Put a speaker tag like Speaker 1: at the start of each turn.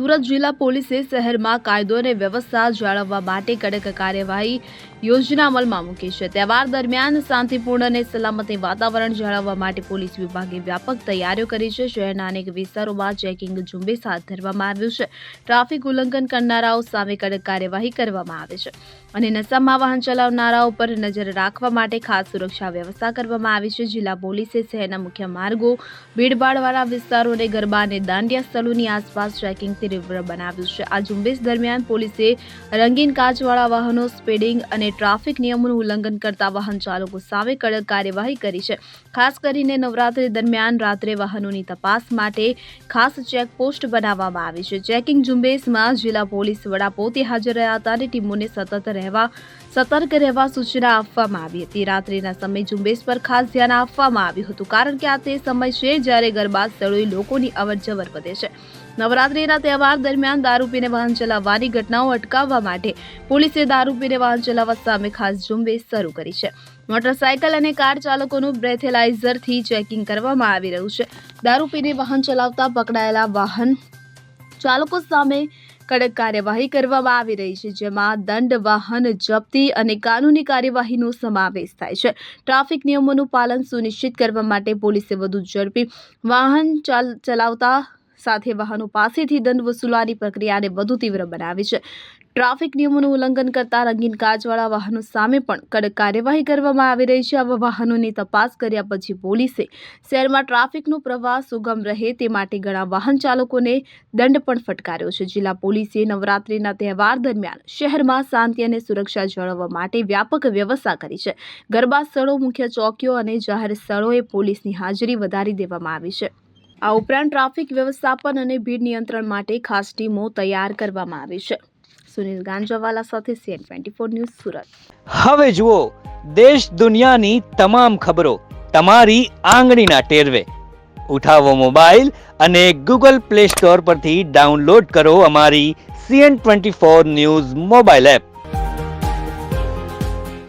Speaker 1: સુરત જિલ્લા પોલીસે શહેરમાં કાયદો અને વ્યવસ્થા જાળવવા માટે કડક કાર્યવાહી યોજના અમલમાં મૂકી છે। તહેવાર દરમિયાન શાંતિપૂર્ણ અને સલામત વાતાવરણ જાળવવા માટે પોલીસ વિભાગે વ્યાપક તૈયારીઓ કરી છે। શહેરના અનેક વિસ્તારોમાં ચેકિંગ ઝુંબેશ હાથ ધરવામાં આવ્યું છે। ટ્રાફિક ઉલ્લંઘન કરનારાઓ સામે કડક કાર્યવાહી કરવામાં આવે છે અને નશામાં વાહન ચલાવનારાઓ પર નજર રાખવા માટે ખાસ સુરક્ષા વ્યવસ્થા કરવામાં આવી છે। જિલ્લા પોલીસે શહેરના મુખ્ય માર્ગો, ભીડભાડવાળા વિસ્તારો અને ગરબા અને દાંડિયા સ્થળોની આસપાસ ચેકિંગ તીવ્ર બનાવ્યું છે। આ ઝુંબેશ દરમિયાન પોલીસે રંગીન કાચવાળા વાહનો, સ્પીડિંગ અને ટ્રાફિક નિયમોનું ઉલ્લંઘન કરતા વાહન ચાલકો સામે કડક કાર્યવાહી કરી છે। ખાસ કરીને નવરાત્રી દરમિયાન રાત્રે વાહનોની તપાસ માટે ખાસ ચેકપોસ્ટ બનાવવામાં આવી છે। ચેકિંગ ઝુંબેશમાં જિલ્લા પોલીસ વડા પોતે હાજર રહ્યા હતા અને ટીમોને સતર્ક રહેવા સૂચના આપવામાં આવી હતી। રાત્રિના સમય ઝુંબેશ પર ખાસ ધ્યાન આપવામાં આવ્યું હતું કારણ કે આ તે સમય છે જ્યારે ગરબા સ્થળોએ લોકોની અવરજવર વધે છે। નવરાત્રીના તહેવાર દરમિયાન દારૂ પીને વાહન ચલાવવાની ઘટનાઓ અટકાવવા માટે પોલીસે દારૂ પીને વાહન ચલાવવા સામે ખાસ ઝુંબેશ શરૂ કરી છે। મોટરસાયકલ અને કાર ચાલકોનું બ્રેથેલાઇઝરથી ચેકિંગ કરવામાં આવી રહ્યું છે। દારૂ પીને વાહન ચલાવતા પકડાયેલા વાહન ચાલકો સામે કડક કાર્યવાહી કરવામાં આવી રહી છે, જેમાં દંડ, વાહન જપ્તી અને કાનૂની કાર્યવાહીનો સમાવેશ થાય છે। ટ્રાફિક નિયમોનું પાલન સુનિશ્ચિત કરવા માટે પોલીસે વધુ ઝડપી વાહન ચલાવતા સાથે વાહનો પાસેથી દંડ વસૂલવાની પ્રક્રિયાને વધુ તીવ્ર બનાવી છે। ટ્રાફિક નિયમોનું ઉલ્લંઘન કરતા રંગીન કાચવાળા વાહનો સામે પણ કડક કાર્યવાહી કરવામાં આવી રહી છે। આવા વાહનોની તપાસ કર્યા પછી પોલીસે શહેરમાં ટ્રાફિકનો પ્રવાહ સુગમ રહે તે માટે ઘણા વાહન ચાલકોને દંડ પણ ફટકાર્યો છે। જિલ્લા પોલીસે નવરાત્રીના તહેવાર દરમિયાન શહેરમાં શાંતિ અને સુરક્ષા જાળવવા માટે વ્યાપક વ્યવસ્થા કરી છે। ગરબા સ્થળો, મુખ્ય ચોકીઓ અને જાહેર સ્થળોએ પોલીસની હાજરી વધારી દેવામાં આવી છે। આ ઉપરાંત ટ્રાફિક વ્યવસ્થાપન અને ભીડ નિયંત્રણ માટે ખાસ ટીમો તૈયાર કરવામાં આવી છે। સુનિલ ગાંજાવાલા સાથે CN24 ન્યૂઝ, સુરત।
Speaker 2: હવે જુઓ દેશ દુનિયાની તમામ ખબરો તમારી આંગળીના ટેરવે। ઉઠાવો મોબાઈલ અને Google Play Store પરથી ડાઉનલોડ કરો અમારી CN24 ન્યૂઝ મોબાઈલ એપ।